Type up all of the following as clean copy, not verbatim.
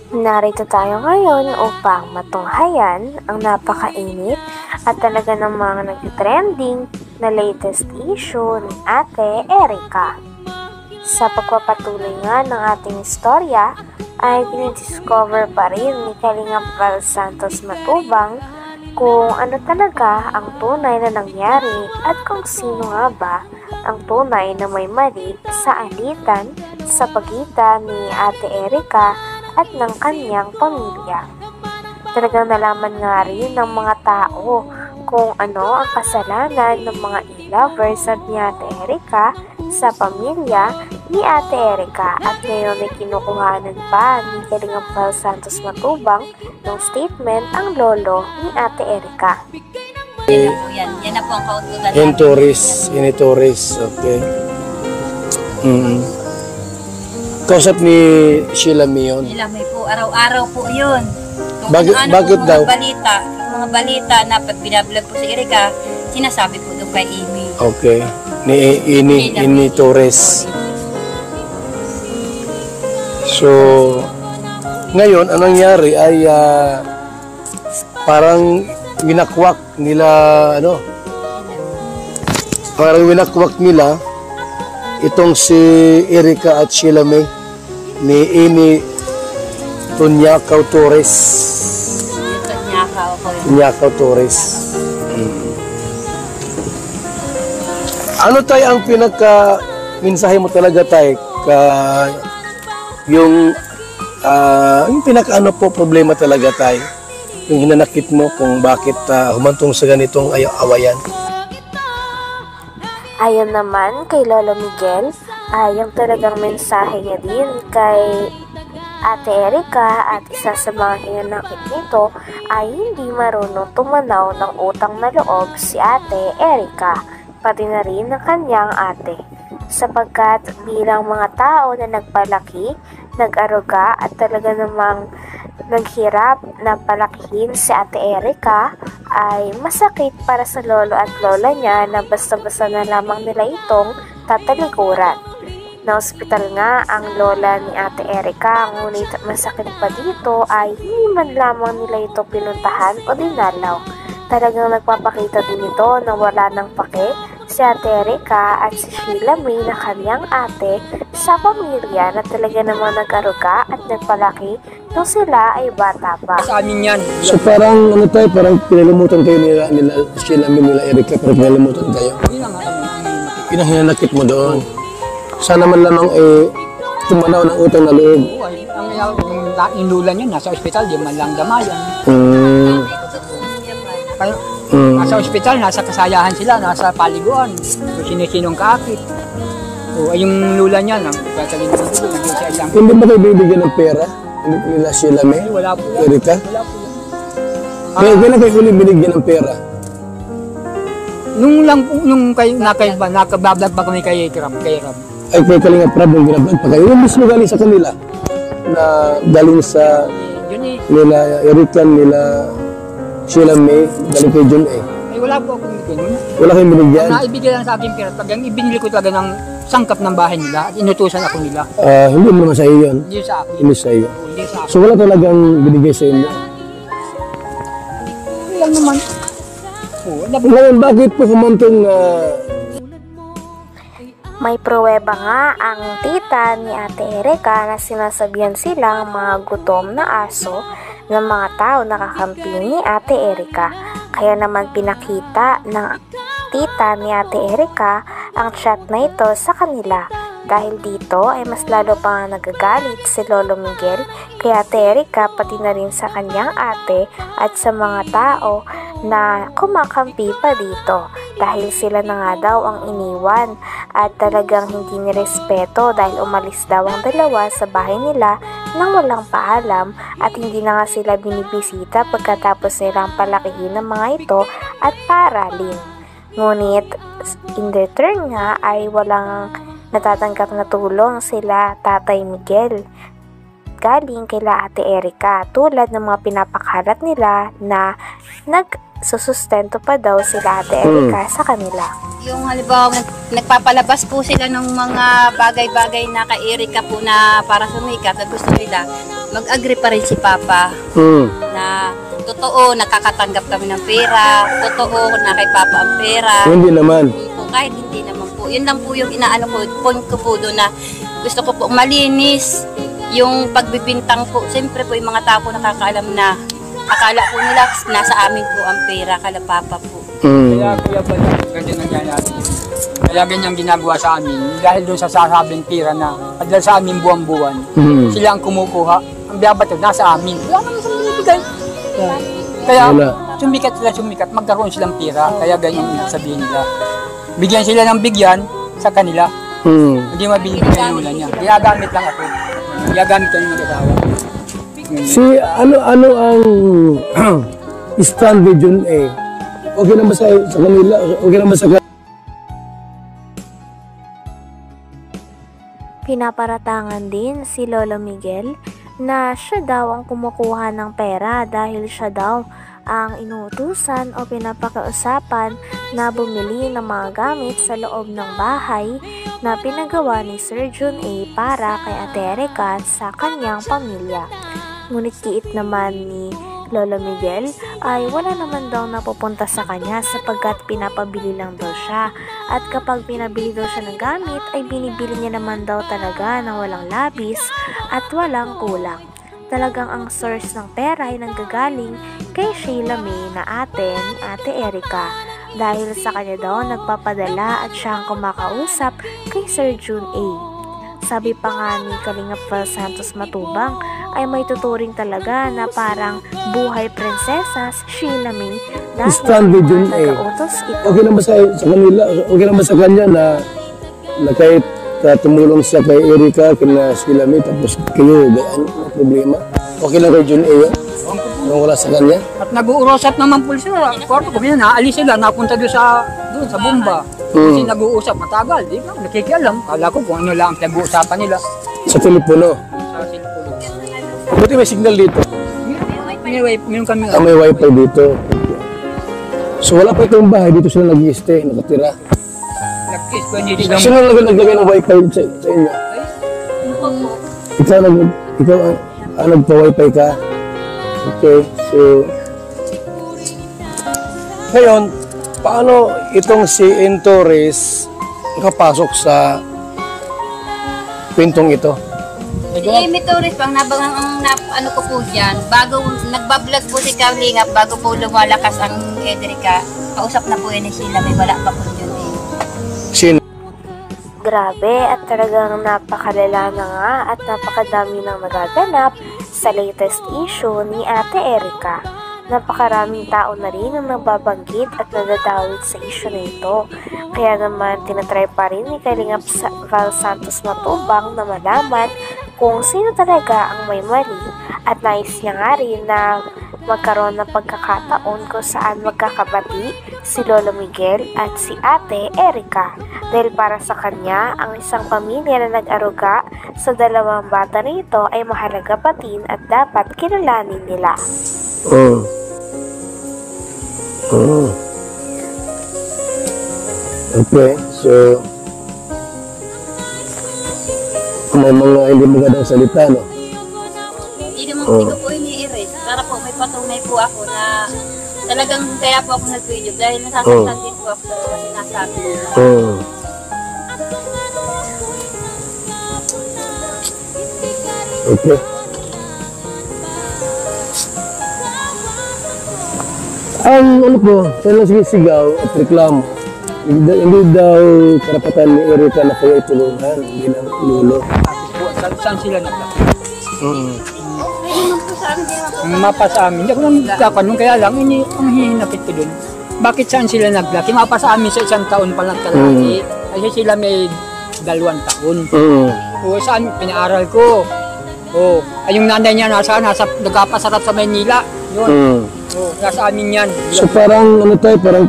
Narito tayo ngayon upang matunghayan ang napakainit at talaga namang nag-trending na latest issue ni Ate Erica. Sa pagpapatuloy nga ng ating istorya ay dinidiscover pa rin ni Kalingap Val Santos Matubang kung ano talaga ang tunay na nangyari at kung sino nga ba ang tunay na may mali sa alitan sa pagitan ni Ate Erica at ng kanyang pamilya. Talagang nalaman nga rin ng mga tao kung ano ang kasalanan ng mga e-lovers at ni Ate Erica sa pamilya ni Ate Erica at ngayon ay kinukuhanan pa ni Kalingap Val Santos Matubang ng statement ang lolo ni Ate Erica. Yan na po yan. Yan na po ang kautugan. Initoris. Okay. Kausap ni Sheila Mion. Sheila May po. Araw-araw po yun. Kung Bakit daw? Mga balita na pag binablog po si Erica, sinasabi po doon kay Amy. Okay. Ni Ini Torres. So, ngayon, anong nangyari ay parang winakwak nila, itong si Erica at Sheila May ni Ini Tunyakaw Torres. Tunyakaw Torres. Ano tayo ang pinaka-mensahe mo talaga tayo yung pinaka-ano po problema talaga tayo? Yung hinanakit mo kung bakit humantong sa ganitong awayan? Ayon naman kay Lolo Miguel, yung talagang mensahe niya din kay Ate Erica at isa sa mga hinanakit nito ay hindi marunong tumanaw ng utang na loob si Ate Erica, pati na rin ng kanyang ate. Sapagkat bilang mga tao na nagpalaki, nag-aruga at talaga namang naghirap na palakihin si Ate Erica, ay masakit para sa lolo at lola niya na basta-basta na lamang nila itong tatalikuran. Na-hospital nga ang lola ni Ate Erica, ngunit masakit pa dito ay hindi man lamang nila ito pinuntahan o dinalaw. Talagang nagpapakita din ito na wala ng pake si Ate Erica at si Sheila May na kanyang ate sa pamilya na talaga namang nag-aruga at nagpalaki nung sila ay bata pa. Sa amin yan. So parang parang pinalimutan kayo nila Sheila May, nila Erica, parang pinalimutan kayo. Yun ang Yun ang hinanakit mo doon. Sana man lamang tumanaw ng utang na loob. Ang lula niya nasa ospital, di man lang damayan. Kaya, nasa ospital, nasa kasayahan sila, nasa paliguan. Kung sino-sinong kaakit. Yung lula niya, Hindi ba kayo bibigyan ng pera? Nila Sheila May? Wala po yan. Erika? Wala po yan. Kailan kayo ulit binigyan ng pera? Nung nakabablog pa kami kay Ram. Ay, kay Kalingap Rab, yung binablog pa kayo. Yung mismo galing sa kanila na galing sa nila Erika, nila Sheila May, galing kay John A. Ay, wala po akong binigyan. Wala kayong binigyan? Naibigyan lang sa akin pera. Pag ibinili ko talaga ng sangkap ng bahay nila at inutusan ako nila. Hindi mo naman sa iyo yun? Hindi sa akin. Hindi sa iyo. Hindi sa akin. So wala talagang binigay sa inyo? Lang naman. Ngayon, bakit po kumantong May pruweba nga ang tita ni Ate Erica na sinasabihan silang mga gutom na aso ng mga tao nakakampi ni Ate Erica. Kaya naman pinakita ng tita ni Ate Erica ang chat na ito sa kanila. Dahil dito ay mas lalo pa nga nagagalit si Lolo Miguel kay Ate Erica pati na rin sa kanyang ate at sa mga tao na kumakampi pa dito. Dahil sila na nga daw ang iniwan at talagang hindi nirespeto dahil umalis daw ang dalawa sa bahay nila nang walang paalam at hindi na nga sila binibisita pagkatapos nilang palakihin ng mga ito at paaralin. Ngunit in return nga ay walang natatanggap na tulong sila Tatay Miguel galing kila Ate Erica tulad ng mga pinapakalat nila na susustento pa daw sila Ate Erica sa kanila. Yung halimbawa, nagpapalabas po sila ng mga bagay-bagay na kay Erica po na para sumikat at gusto nila. mag-agree pa rin si Papa na totoo, nakakatanggap kami ng pera, totoo na kay Papa ang pera. Hindi naman. Kahit hindi naman po. Yun lang po yung inaano ko, point ko po doon na gusto ko po malinis yung pagbibintang po. Siyempre po yung mga tao po nakakaalam na akala po nila nasa amin po ang pera, kala Papa po. Kaya Kuya Bal, ganyan nangyayari. Kaya ganyan ginagawa sa amin. Dahil doon sa sasabing pera na dahil sa amin buwan-buwan, sila ang kumukuha. Ang biyabato nasa amin. Wala naman sa binibigay. Kaya sumikat, magkaroon silang pera. Kaya ganyan yung sabihin nila. Bigyan sila ng bigyan sa kanila. Hindi mabibigay yung ulan niya. Ginagamit lang ako. Ginagamit lang yung mag-asawa. Si ano ang stand with Jun A? Okay naman sa kanila? Okay naman sa Pinaparatangan din si Lolo Miguel na siya daw ang kumukuha ng pera dahil siya daw ang inuutusan o pinapakausapan na bumili ng mga gamit sa loob ng bahay na pinagawa ni Sir Jun A para kay Ate Erica sa kanyang pamilya. Ngunit kiit naman ni Lolo Miguel ay wala naman daw napupunta sa kanya sapagkat pinapabili lang daw siya. At kapag pinabili daw siya ng gamit ay binibili niya naman daw talaga ng walang labis at walang kulang. Talagang ang source ng pera ay nanggagaling kay Sheila May na ate ni Ate Erica. Dahil sa kanya daw nagpapadala at siya ang kumakausap kay Sir Jun A. Sabi pa nga ni Kalingap Val Santos Matubang ay may tuturing talaga na parang buhay prinsesa si Sheila May dahil stand with Jun A. nagautos ito. Okay naman sa kanila, okay naman sa kanya na kahit tumulong siya kay Erica, kina Sheila May, tapos kayo, ano problema? Okay lang kay Jun A yun? Nung wala sa kanya? At nag-uurosap naman po sila. Kwarto ko, naalis sila, napunta doon sa bomba. Kasi nag-uusap matagal, di ba? Nakikialam. Kala ko kung ano lang ang nag-uusapan nila. Sa telepono. Sa cellphone. Buti may signal dito. Meron kami. May wifi dito. So wala pa itong bahay, dito sila nag-i-stay, nakatira. Nag-kiss ko, hindi lang. Sino naglagay ng wifi sa inyo? Ikaw nagpa-wifi ka? Okay, so ngayon, paano itong si N. Torres nakapasok sa kwentong ito? Si Amy Torres pang nabangang ano ko po dyan, bago nagbablog po si Kalingap, bago po lumalakas ang Edrica, kausap na po yun ni Sheila May, wala pa po yun eh. Sino? Grabe at talagang napakalala na nga at napakadami nang nagaganap sa latest issue ni Ate Erica. Napakaraming tao na rin ang nababanggit at nadadawit sa issue na ito. Kaya naman tinatry pa rin ni Kalingap Val Santos Matubang na malaman kung sino talaga ang may mali at nais niya nga rin na magkaroon ng pagkakataon kung saan magkakabati si Lolo Miguel at si Ate Erica. Dahil para sa kanya, ang isang pamilya na nag-aruga sa dalawang bata na ito ay mahalaga patin at dapat kilalanin nila. Okay, so may mga hindi magandang salita, no? Hindi ko po ini-erase. Para po may patunay po ako na talagang kaya po ako nag-video dahil nasasaktan din po ako sa sinasabi nila. Okay. Ang ano po, kailan sigaw at reklamo, hindi daw karapatan ni Erica na kayo itulungan bilang lulo. Saan sila naglakas? Ang mapa sa amin, hindi ako nang nagkakanong, kaya lang, ang hihinapit ko dun. Bakit saan sila naglaki? Mapa sa amin sa 1 taon pa lang kalaki. Kasi sila may 2 taon. O saan, pinaaral ko. O, ay yung nanay niya nagkapasarap sa Maynila. Yun. O, nasa amin yan. So parang ano tayo, parang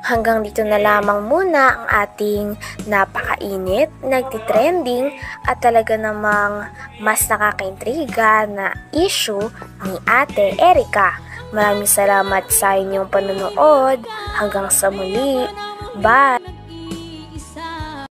Hanggang dito na lamang muna ang ating napakainit, nagtitrending at talaga namang mas nakakaintriga na issue ni Ate Erica. Maraming salamat sa inyong panonood. Hanggang sa muli. Bye!